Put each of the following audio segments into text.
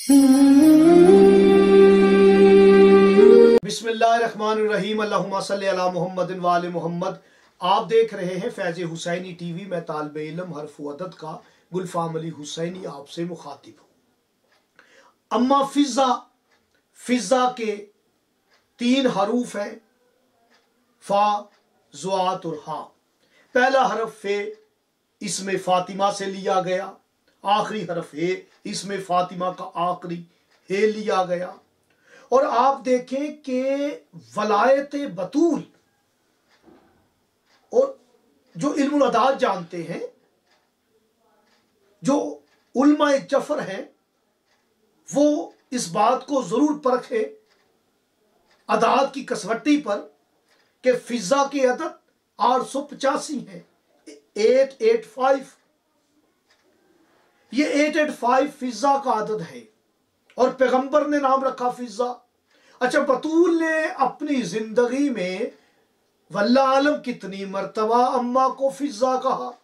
बिस्मिल्लाहिर्रहमानिर्रहीम अल्लाहुम्मा सल्ली अला मुहम्मद व आले मुहम्मद। आप देख रहे हैं फैज़ हुसैनी टीवी। मैं तालिब इल्म हर्फ अदद का गुलफाम अली हुसैनी आपसे मुखातिब हूँ। अम्मा फिज़ा के 3 हरूफ हैं, फा, ज़ुआत और हा। पहला हरफ फे इसमें फातिमा से लिया गया, आखिरी हरफ हे इसमें फातिमा का आखिरी हे लिया गया। और आप देखें कि वलायत बतूल, और जो इल्मुल अदाद जानते हैं, जो उलमाए जफर हैं, वो इस बात को जरूर परखे अदाद की कसवट्टी पर कि फिजा की अदद 885 है, 885। ये 885 फिजा का अदद है और पैगंबर ने नाम रखा फिजा। अच्छा, बतूल ने अपनी जिंदगी में वल्लाह आलम कितनी मर्तबा अम्मा को फिजा कहा।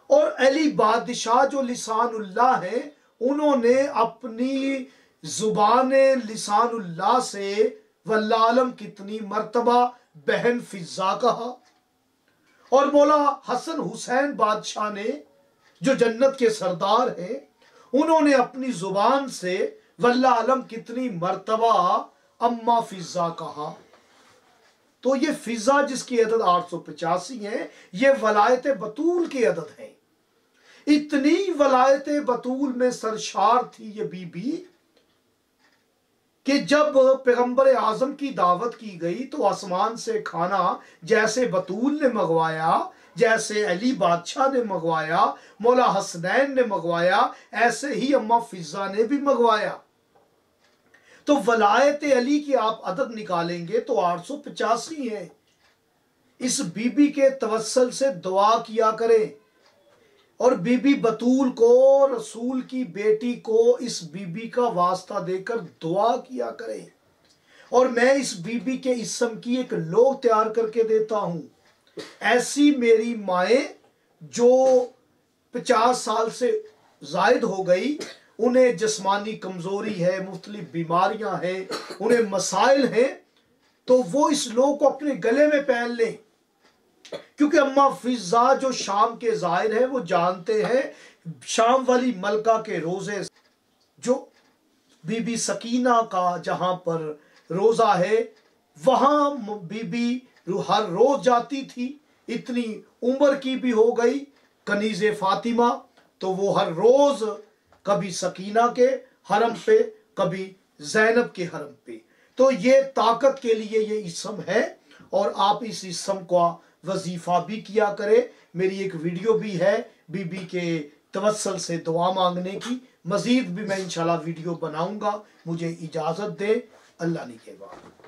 और अली बादशाह जो लिसानुल्लाह है, उन्होंने अपनी जुबान लिसानुल्लाह से वल्लाह आलम कितनी मर्तबा बहन फिजा कहा। और मौला हसन हुसैन बादशाह ने, जो जन्नत के सरदार हैं, उन्होंने अपनी जुबान से वल्लाह आलम कितनी मर्तबा अम्मा फिजा कहा। तो ये फिजा जिसकी अदद 885 है, ये वलायत बतूल की अदद है। इतनी वलायत बतूल में सरशार थी ये बीबी कि जब पैगंबर आजम की दावत की गई तो आसमान से खाना जैसे बतूल ने मंगवाया, जैसे अली बादशाह ने मंगवाया, मौला हसनैन ने मंगवाया, ऐसे ही अम्मा फिजा ने भी मंगवाया। तो वलायत अली की आप अदद निकालेंगे तो 885 है। इस बीबी के तवस्सल से दुआ किया करें और बीबी बतूल को, रसूल की बेटी को, इस बीबी का वास्ता देकर दुआ किया करें। और मैं इस बीबी के इस्म की एक लोग तैयार करके देता हूं। ऐसी मेरी माएँ जो 50 साल से जायद हो गई, उन्हें जिस्मानी कमजोरी है, मुख्तलिफ बीमारियां हैं, उन्हें मसाइल हैं, तो वो इस लोग को अपने गले में पहन लें। क्योंकि अम्मा फिजा जो शाम के जाहिर है, वो जानते हैं शाम वाली मलका के रोजे, जो बीबी सकीना का जहां पर रोजा है, वहां बीबी हर रोज जाती थी। इतनी उम्र की भी हो गई कनीज़े फातिमा, तो वो हर रोज कभी सकीना के हरम पे, कभी ज़ैनब के हरम पे। तो ये ताकत के लिए ये इस्म है और आप इस इस्म का वजीफा भी किया करें। मेरी एक वीडियो भी है बीबी के तवस्सल से दुआ मांगने की। मजीद भी मैं इंशाल्लाह वीडियो बनाऊंगा। मुझे इजाज़त दे, अल्लाह निगहबान।